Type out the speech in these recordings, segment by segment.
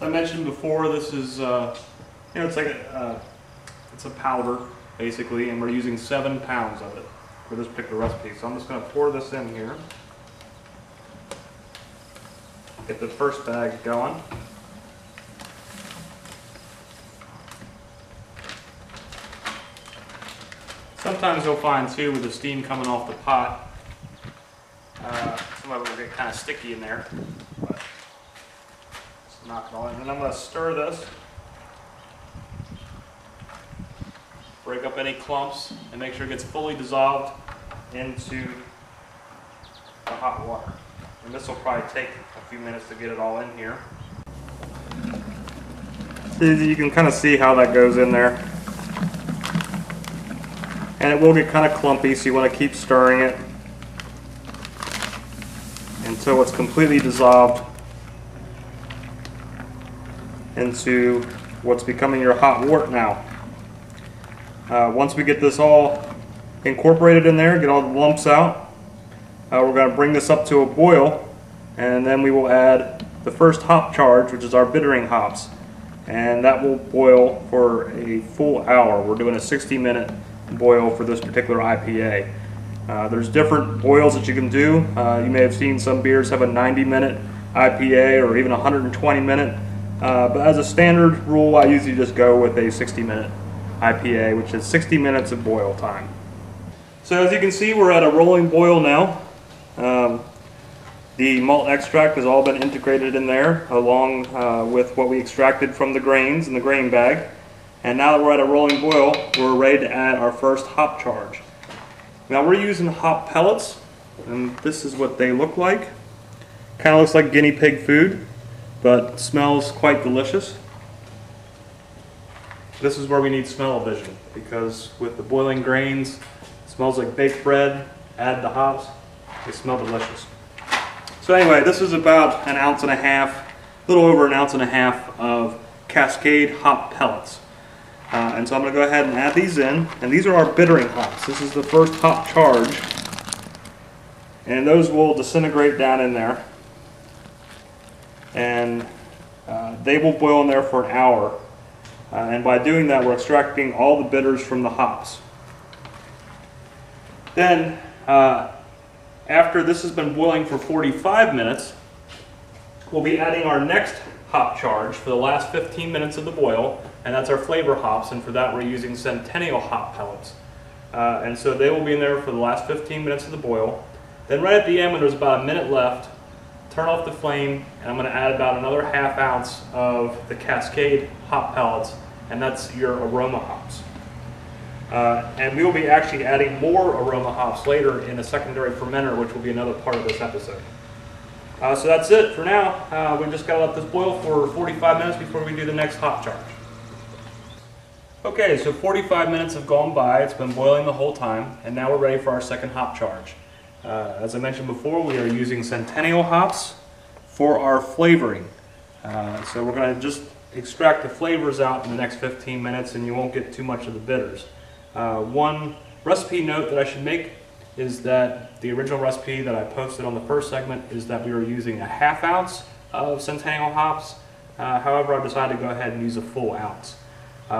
As I mentioned before, this is it's like it's a powder basically, and we're using 7 pounds of it for this particular recipe. So I'm just going to pour this in here. Get the first bag going. Sometimes you'll find too, with the steam coming off the pot, some of it will get kind of sticky in there. But just knock it all in. And I'm going to stir this, break up any clumps, and make sure it gets fully dissolved into the hot water. And this will probably take a few minutes to get it all in here. You can kind of see how that goes in there. And it will get kind of clumpy, so you want to keep stirring it until it's completely dissolved into what's becoming your hot wort now. Once we get this all incorporated in there, get all the lumps out, we're going to bring this up to a boil, and then we will add the first hop charge, which is our bittering hops, and that will boil for a full hour. We're doing a 60-minute boil for this particular IPA. There's different boils that you can do. You may have seen some beers have a 90-minute IPA or even a 120-minute, but as a standard rule, I usually just go with a 60-minute IPA, which is 60 minutes of boil time. So as you can see, we're at a rolling boil now. The malt extract has all been integrated in there along with what we extracted from the grains in the grain bag. And now that we're at a rolling boil, we're ready to add our first hop charge. Now we're using hop pellets, and this is what they look like. Kind of looks like guinea pig food, but smells quite delicious. This is where we need smell-o-vision, because with the boiling grains, it smells like baked bread. Add the hops, they smell delicious. So anyway, this is about 1.5 ounces, a little over 1.5 ounces of Cascade hop pellets. And so I'm going to go ahead and add these in, and these are our bittering hops. This is the first hop charge, and those will disintegrate down in there, and they will boil in there for an hour, and by doing that we're extracting all the bitters from the hops. Then after this has been boiling for 45 minutes, we'll be adding our next hop charge for the last 15 minutes of the boil, and that's our flavor hops, and for that we're using Centennial hop pellets. And so they will be in there for the last 15 minutes of the boil. Then right at the end, when there's about a minute left, turn off the flame, and I'm going to add about another 1/2 ounce of the Cascade hop pellets, and that's your aroma hops. And we will be actually adding more aroma hops later in a secondary fermenter, which will be another part of this episode. So that's it for now. We just got to let this boil for 45 minutes before we do the next hop charge. Okay, so 45 minutes have gone by. It's been boiling the whole time, and now we're ready for our second hop charge. As I mentioned before, we are using Centennial hops for our flavoring. So we're going to just extract the flavors out in the next 15 minutes, and you won't get too much of the bitters. One recipe note that I should make is that the original recipe that I posted on the first segment is that we were using a 1/2 ounce of Centennial hops. However, I decided to go ahead and use a full ounce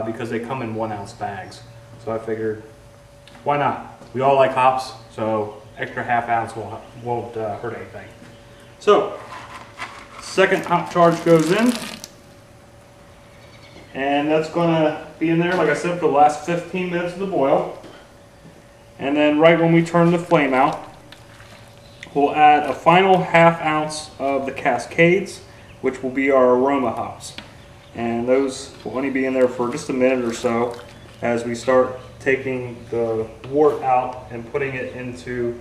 because they come in 1 ounce bags. So I figured, why not? We all like hops, so extra 1/2 ounce won't hurt anything. So, second hop charge goes in, and that's going to be in there, like I said, for the last 15 minutes of the boil. And then right when we turn the flame out, we'll add a final 1/2 ounce of the Cascades, which will be our aroma hops. And those will only be in there for just a minute or so as we start taking the wort out and putting it into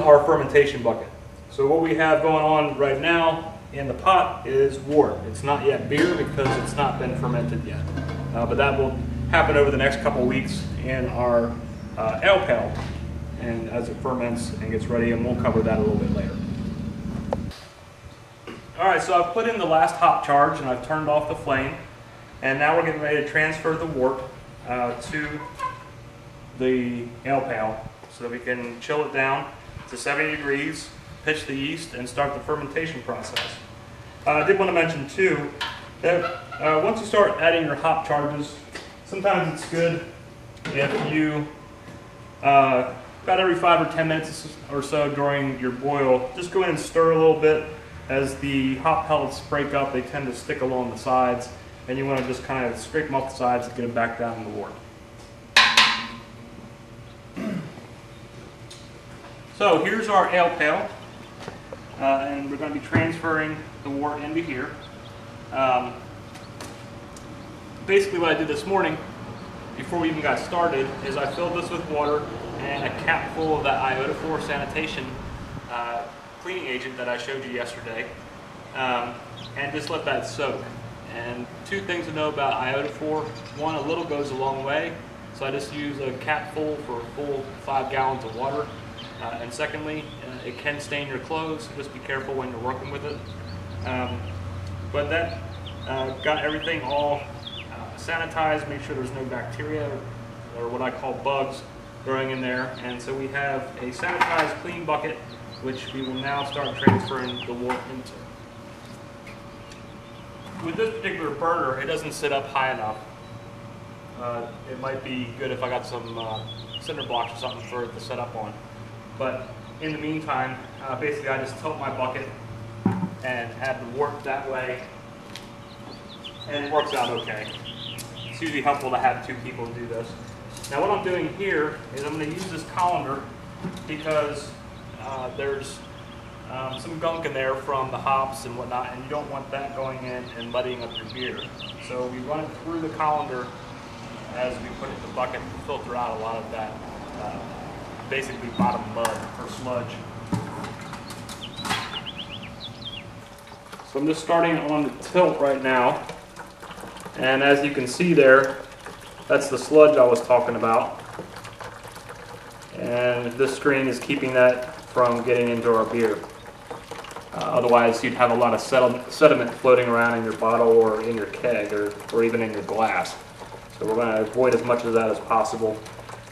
our fermentation bucket. So what we have going on right now in the pot is wort. It's not yet beer because it's not been fermented yet. But that will happen over the next couple of weeks in our ale pail, and as it ferments and gets ready, and we'll cover that a little bit later. Alright, so I've put in the last hop charge and I've turned off the flame, and now we're getting ready to transfer the wort to the ale pail so that we can chill it down to 70 degrees, pitch the yeast, and start the fermentation process. I did want to mention too that once you start adding your hop charges, sometimes it's good if you, about every 5 or 10 minutes or so during your boil, just go in and stir a little bit. As the hop pellets break up, they tend to stick along the sides, and you want to just kind of scrape them off the sides and get them back down in the wort. So here's our ale pail, and we're going to be transferring the wort into here. Basically what I did this morning, before we even got started, is I filled this with water and a cap full of that iodophor sanitation cleaning agent that I showed you yesterday, and just let that soak. And two things to know about iodophor: one, a little goes a long way, so I just use a cap full for a full 5 gallons of water. And secondly, it can stain your clothes, so just be careful when you're working with it. But that got everything all sanitized, make sure there's no bacteria or what I call bugs growing in there. And so we have a sanitized clean bucket, which we will now start transferring the wort into. With this particular burner, it doesn't sit up high enough. It might be good if I got some cinder blocks or something for it to set up on. But in the meantime, basically I just tilt my bucket and add the wort that way, and it works out okay. It's usually helpful to have 2 people do this. Now what I'm doing here is I'm going to use this colander because there's some gunk in there from the hops and whatnot, and you don't want that going in and muddying up your beer. So we run it through the colander as we put it in the bucket to filter out a lot of that basically bottom mud or sludge. So I'm just starting on the tilt right now, and as you can see there, that's the sludge I was talking about, and this screen is keeping that from getting into our beer. Otherwise you'd have a lot of sediment floating around in your bottle or in your keg or even in your glass. So we're going to avoid as much of that as possible.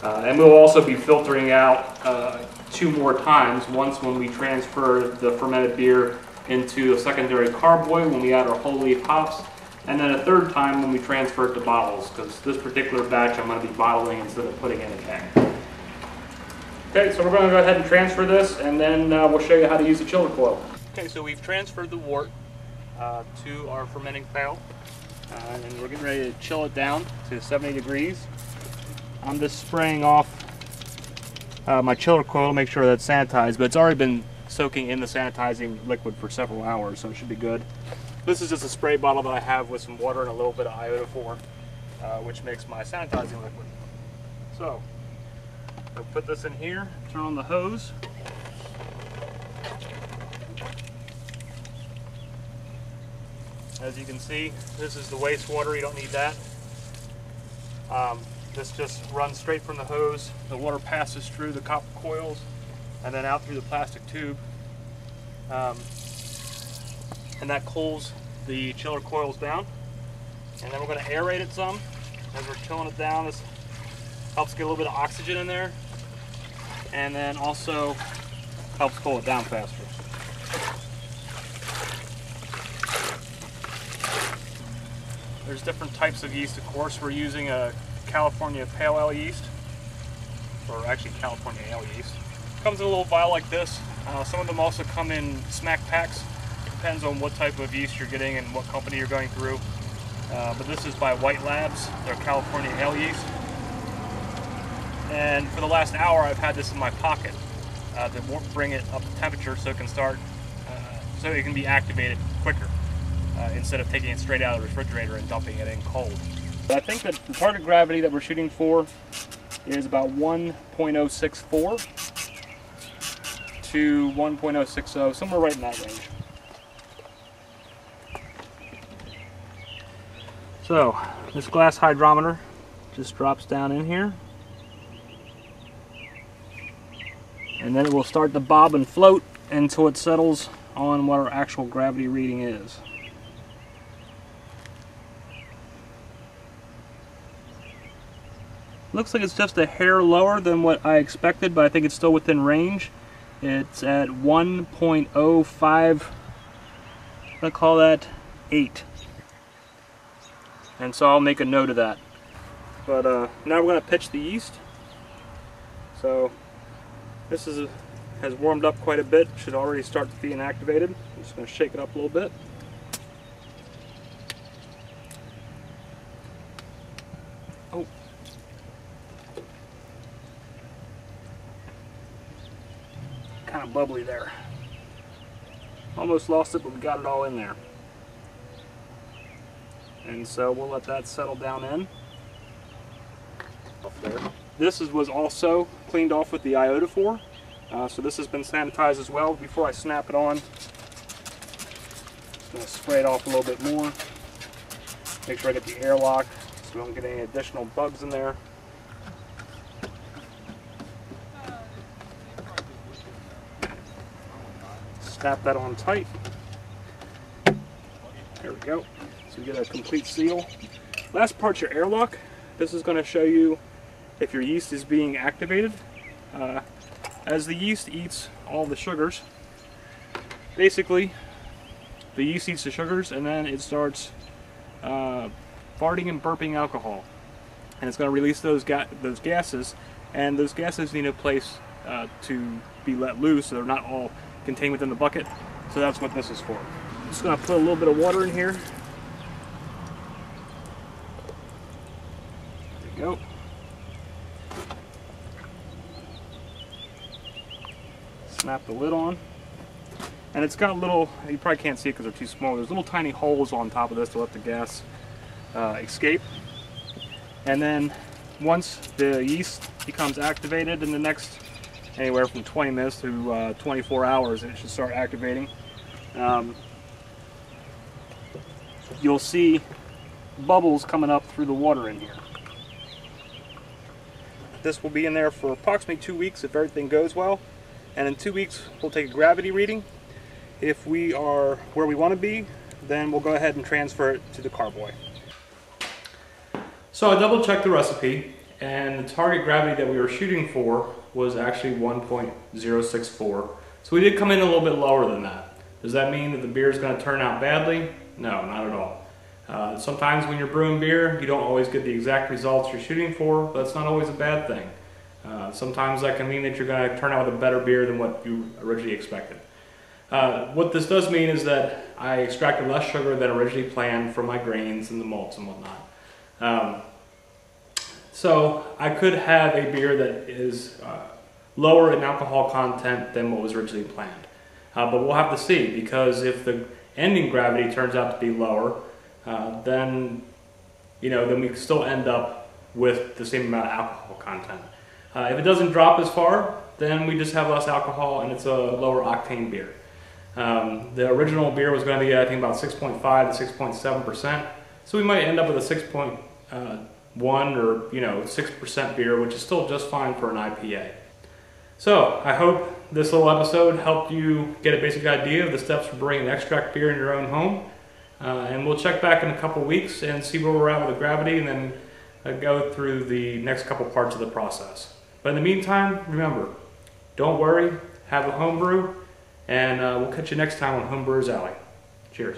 And we'll also be filtering out 2 more times, once when we transfer the fermented beer into a secondary carboy when we add our whole leaf hops, and then a 3rd time when we transfer it to bottles, because this particular batch I'm going to be bottling instead of putting in a keg. Okay, so we're going to go ahead and transfer this, and then we'll show you how to use the chiller coil. Okay, so we've transferred the wort to our fermenting pail, and we're getting ready to chill it down to 70 degrees. I'm just spraying off my chiller coil to make sure that's sanitized, but it's already been soaking in the sanitizing liquid for several hours, so it should be good. This is just a spray bottle that I have with some water and a little bit of iodophor, which makes my sanitizing liquid. So, we'll put this in here, turn on the hose. As you can see, this is the wastewater, you don't need that. This just runs straight from the hose. The water passes through the copper coils and then out through the plastic tube. And that cools the chiller coils down. And then we're going to aerate it some. As we're chilling it down, this helps get a little bit of oxygen in there. And then also helps cool it down faster. There's different types of yeast, of course. We're using a California Pale Ale yeast, or actually California Ale yeast. Comes in a little vial like this. Some of them also come in smack packs. Depends on what type of yeast you're getting and what company you're going through. But this is by White Labs, their California Ale yeast. And for the last hour I've had this in my pocket to bring it up to temperature so it can start, so it can be activated quicker instead of taking it straight out of the refrigerator and dumping it in cold. I think that the target gravity that we're shooting for is about 1.064 to 1.060, somewhere right in that range. So this glass hydrometer just drops down in here, and then it will start to bob and float until it settles on what our actual gravity reading is. Looks like it's just a hair lower than what I expected, but I think it's still within range. It's at 1.05 going to call that 8. And so I'll make a note of that. But now we're going to pitch the yeast. So this has warmed up quite a bit. Should already start being activated. I'm just going to shake it up a little bit. Oh. Kind of bubbly there. Almost lost it, but we got it all in there. And so we'll let that settle down in. This was also cleaned off with the iodophore. So this has been sanitized as well. Before I snap it on, I'm going to spray it off a little bit more. Make sure I get the airlock so we don't get any additional bugs in there. Snap that on tight. There we go. So we get a complete seal. Last part's your airlock. This is going to show you if your yeast is being activated. As the yeast eats all the sugars, basically the yeast eats the sugars and then it starts farting and burping alcohol. And it's going to release those gases, and those gases need a place to be let loose so they're not all contained within the bucket. So that's what this is for. I'm just going to put a little bit of water in here. There we go. Snap the lid on. And it's got little, you probably can't see it because they're too small, there's little tiny holes on top of this to let the gas escape. And then once the yeast becomes activated in the next anywhere from 20 minutes to 24 hours, it should start activating. You'll see bubbles coming up through the water in here. This will be in there for approximately 2 weeks if everything goes well. And in 2 weeks we'll take a gravity reading. If we are where we want to be, then we'll go ahead and transfer it to the carboy. So I double checked the recipe, and the target gravity that we were shooting for was actually 1.064. So we did come in a little bit lower than that. Does that mean that the beer is going to turn out badly? No, not at all. Sometimes when you're brewing beer, you don't always get the exact results you're shooting for, but that's not always a bad thing. Sometimes that can mean that you're going to turn out with a better beer than what you originally expected. What this does mean is that I extracted less sugar than originally planned from my grains and the malts and whatnot. So I could have a beer that is lower in alcohol content than what was originally planned. But we'll have to see, because if the ending gravity turns out to be lower, then we can still end up with the same amount of alcohol content. If it doesn't drop as far, then we just have less alcohol and it's a lower octane beer. The original beer was going to be, I think, about 6.5 to 6.7%. So we might end up with a 6.1 or 6% beer, which is still just fine for an IPA. So I hope this little episode helped you get a basic idea of the steps for brewing an extract beer in your own home. And we'll check back in a couple weeks and see where we're at with the gravity, and then go through the next couple parts of the process. But in the meantime, remember, don't worry, have a home brew, and we'll catch you next time on Homebrewers Alley. Cheers.